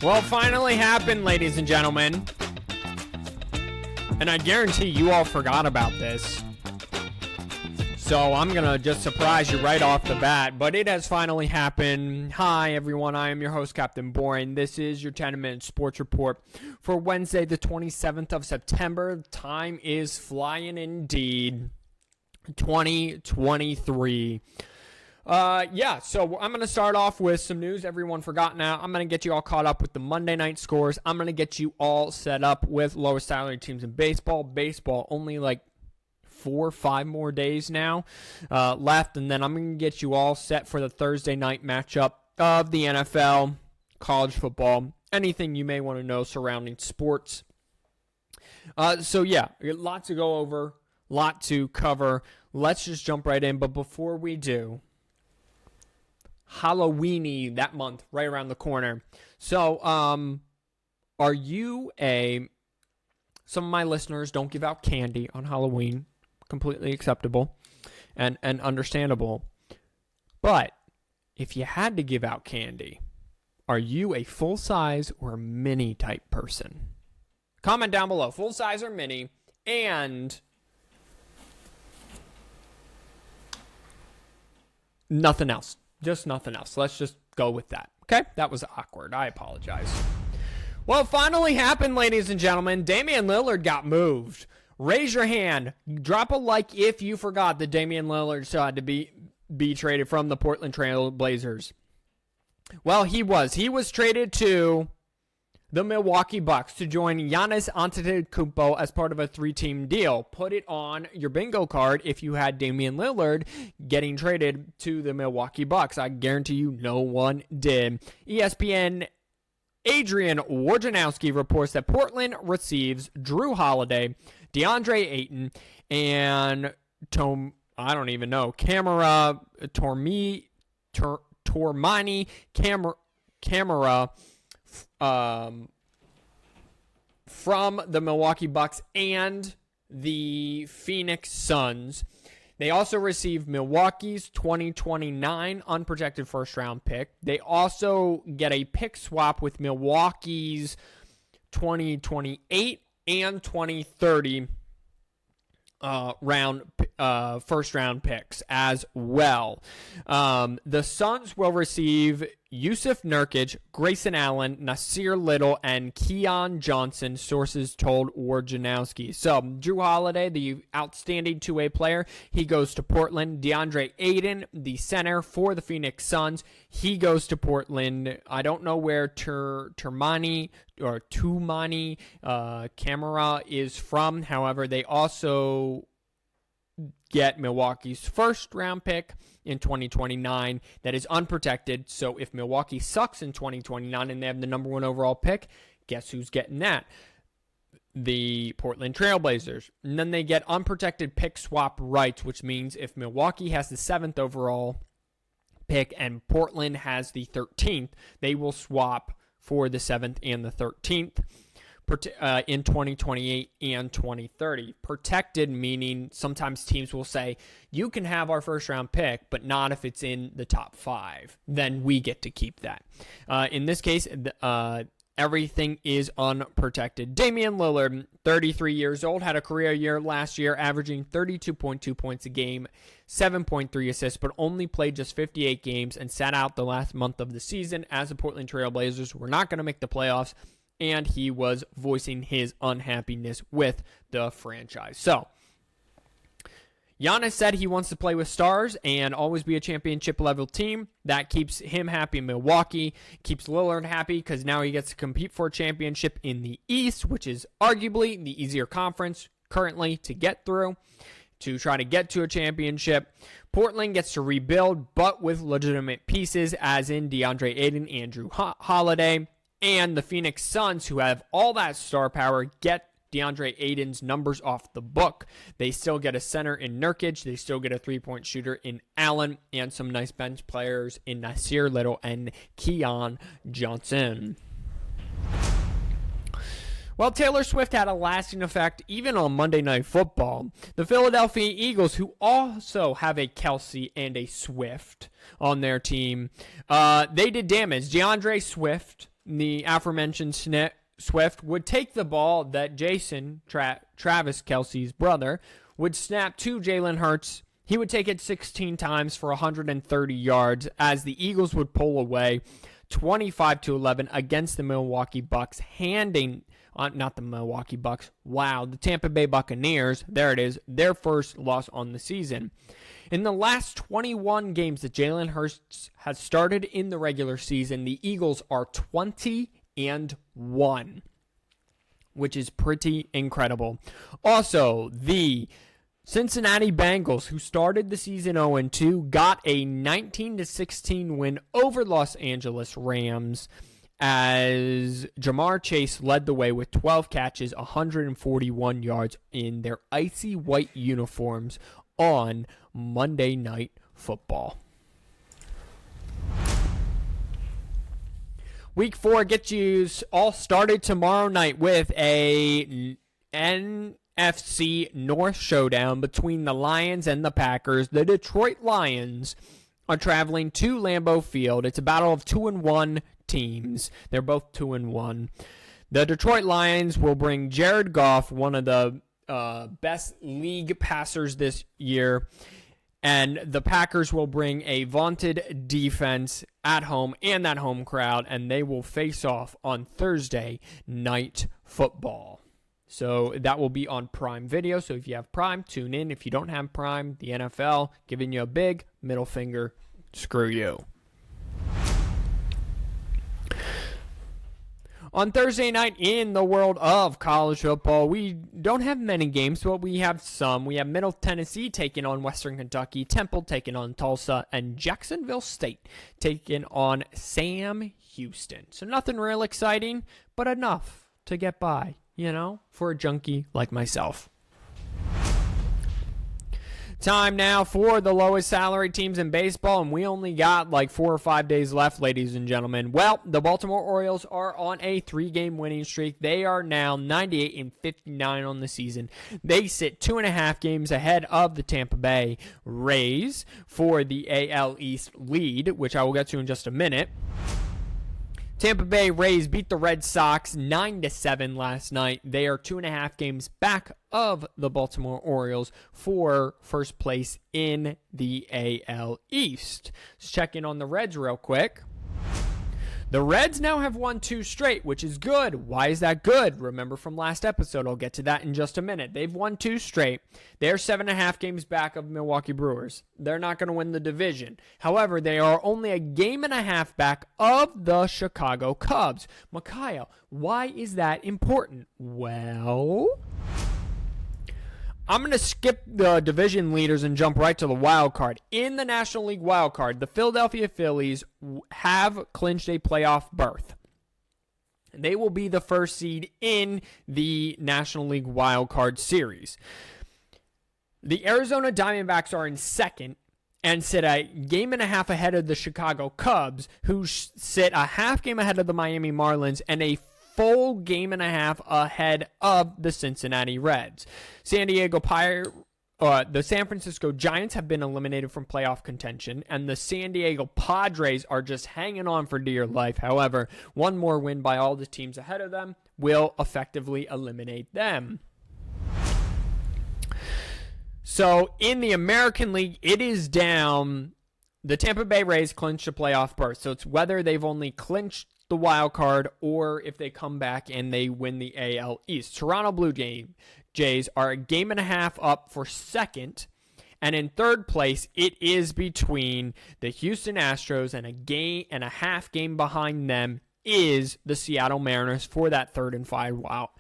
Well, finally happened, ladies and gentlemen. And I guarantee you all forgot about this. So I'm going to just surprise you right off the bat. But it has finally happened. Hi, everyone. I am your host, Captain Boring. This is your 10-minute sports report for Wednesday, the 27th of September. Time is flying indeed. 2023. So I'm going to start off with some news everyone forgot now. I'm going to get you all caught up with the Monday night scores. I'm going to get you all set up with lowest salary teams in baseball. Baseball, only like 4 or 5 more days now left, and then I'm going to get you all set for the Thursday night matchup of the NFL, college football, anything you may want to know surrounding sports. So yeah, lots to go over, lot to cover. Let's just jump right in, but before we do, Halloweeny that month, right around the corner. So, are you some of my listeners don't give out candy on Halloween. Completely acceptable and understandable. But if you had to give out candy, are you a full size or mini type person? Comment down below, full size or mini, and nothing else. Just nothing else. Let's just go with that. Okay? That was awkward. I apologize. Well, it finally happened, ladies and gentlemen. Damian Lillard got moved. Raise your hand. Drop a like if you forgot that Damian Lillard still had to be traded from the Portland Trail Blazers. Well, he was. He was traded to the Milwaukee Bucks to join Giannis Antetokounmpo as part of a 3-team deal. Put it on your bingo card if you had Damian Lillard getting traded to the Milwaukee Bucks. I guarantee you no one did. ESPN Adrian Wojnarowski reports that Portland receives Drew Holiday, DeAndre Ayton, and Camara Tormani Camara from the Milwaukee Bucks and the Phoenix Suns. They also received Milwaukee's 2029 unprotected first-round pick. They also get a pick swap with Milwaukee's 2028 and 2030 first-round picks as well. The Suns will receive Yusuf Nurkic, Grayson Allen, Nasir Little, and Keon Johnson, sources told Wojnarowski. So, Drew Holiday, the outstanding two-way player, he goes to Portland. DeAndre Ayton, the center for the Phoenix Suns, he goes to Portland. I don't know where Tumani Camara is from. However, they also get Milwaukee's first-round pick in 2029 that is unprotected. So if Milwaukee sucks in 2029 and they have the number 1 overall pick, guess who's getting that? The Portland Trail Blazers. And then they get unprotected pick swap rights, which means if Milwaukee has the 7th overall pick and Portland has the 13th, they will swap for the 7th and the 13th. In 2028 and 2030. Protected meaning sometimes teams will say, you can have our first round pick, but not if it's in the top 5. Then we get to keep that. In this case, everything is unprotected. Damian Lillard, 33 years old, had a career year last year, averaging 32.2 points a game, 7.3 assists, but only played just 58 games and sat out the last month of the season as the Portland Trail Blazers were not going to make the playoffs. And he was voicing his unhappiness with the franchise. So, Giannis said he wants to play with stars and always be a championship-level team. That keeps him happy in Milwaukee, keeps Lillard happy because now he gets to compete for a championship in the East, which is arguably the easier conference currently to get through, to try to get to a championship. Portland gets to rebuild, but with legitimate pieces, as in DeAndre Ayton and Drew Holiday. And the Phoenix Suns, who have all that star power, get DeAndre Ayton's numbers off the book. They still get a center in Nurkic. They still get a three-point shooter in Allen and some nice bench players in Nasir Little and Keon Johnson. Well, Taylor Swift had a lasting effect even on Monday Night Football. The Philadelphia Eagles, who also have a Kelce and a Swift on their team, they did damage. DeAndre Swift the aforementioned Swift would take the ball that Jason, Travis Kelce's brother, would snap to Jalen Hurts. He would take it 16 times for 130 yards as the Eagles would pull away 25-11 against the Milwaukee Bucks, the Tampa Bay Buccaneers, there it is, their first loss on the season. In the last 21 games that Jalen Hurts has started in the regular season, the Eagles are 20-1, which is pretty incredible. Also, the Cincinnati Bengals, who started the season 0-2, got a 19-16 win over Los Angeles Rams as Jamar Chase led the way with 12 catches, 141 yards in their icy white uniforms on Monday Night Football. Week 4 gets you all started tomorrow night with a NFC North showdown between the Lions and the Packers. The Detroit Lions are traveling to Lambeau Field. It's a battle of 2-1 teams. They're both 2-1. The Detroit Lions will bring Jared Goff, one of the best league passers this year, and the Packers will bring a vaunted defense at home and that home crowd, and they will face off on Thursday Night Football. So that will be on Prime Video. So if you have Prime, tune in. If you don't have Prime, the NFL giving you a big middle finger. Screw you. On Thursday night in the world of college football, we don't have many games, but we have some. We have Middle Tennessee taking on Western Kentucky, Temple taking on Tulsa, and Jacksonville State taking on Sam Houston. So nothing real exciting, but enough to get by, for a junkie like myself. Time now for the lowest salary teams in baseball, and we only got like 4 or 5 days left, ladies and gentlemen. Well, the Baltimore Orioles are on a 3-game winning streak. They are now 98-59 on the season. They sit 2.5 games ahead of the Tampa Bay Rays for the AL East lead, which I will get to in just a minute. Tampa Bay Rays beat the Red Sox 9-7 last night. They are 2.5 games back of the Baltimore Orioles for first place in the AL East. Let's check in on the Reds real quick. The Reds now have won 2 straight, which is good. Why is that good? Remember from last episode. I'll get to that in just a minute. They've won 2 straight. They're 7.5 games back of Milwaukee Brewers. They're not going to win the division. However, they are only a 1.5 games back of the Chicago Cubs. Micaiah, why is that important? Well, I'm going to skip the division leaders and jump right to the wild card. In the National League wild card, the Philadelphia Phillies have clinched a playoff berth. They will be the first seed in the National League wild card series. The Arizona Diamondbacks are in second and sit a 1.5 games ahead of the Chicago Cubs, who sit a 0.5 game ahead of the Miami Marlins and a full 1.5 games ahead of the Cincinnati Reds. The San Francisco Giants have been eliminated from playoff contention, and the San Diego Padres are just hanging on for dear life. However, one more win by all the teams ahead of them will effectively eliminate them. So in the American League, it is down. The Tampa Bay Rays clinched a playoff berth, so it's whether they've only clinched the wild card or if they come back and they win the AL East. Toronto Blue Jays are a 1.5 games up for second, and in third place it is between the Houston Astros, and a 1.5 games behind them is the Seattle Mariners for that third and final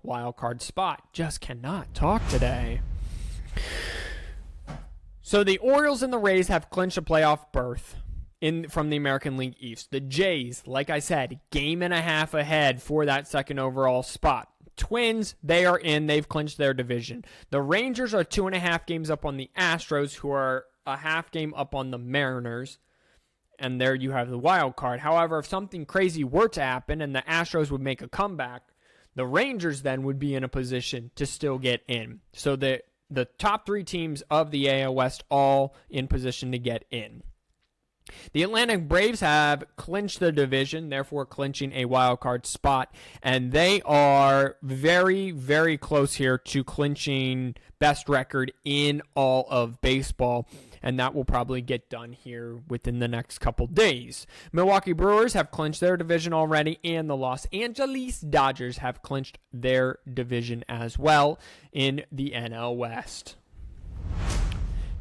wild card spot. Just cannot talk today. So the Orioles and the Rays have clinched a playoff berth from the American League East. The Jays, like I said, 1.5 games ahead for that second overall spot. Twins, they are in. They've clinched their division. The Rangers are 2.5 games up on the Astros, who are a 0.5 game up on the Mariners. And there you have the wild card. However, if something crazy were to happen and the Astros would make a comeback, the Rangers then would be in a position to still get in. So the top 3 teams of the AL West all in position to get in. The Atlanta Braves have clinched the division, therefore clinching a wild card spot, and they are very, very close here to clinching best record in all of baseball, and that will probably get done here within the next couple days. Milwaukee Brewers have clinched their division already, and the Los Angeles Dodgers have clinched their division as well in the NL West.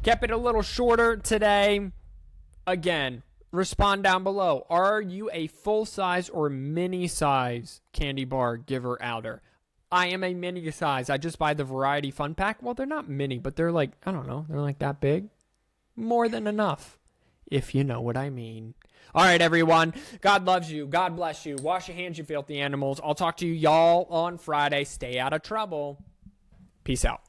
Kept it a little shorter today. Again, respond down below. Are you a full-size or mini-size candy bar giver outer? I am a mini size. I just buy the variety fun pack. Well, they're not mini, but they're like, I don't know, they're like that big. More than enough, if you know what I mean. All right, everyone. God loves you. God bless you. Wash your hands, you filthy animals. I'll talk to you y'all on Friday. Stay out of trouble. Peace out.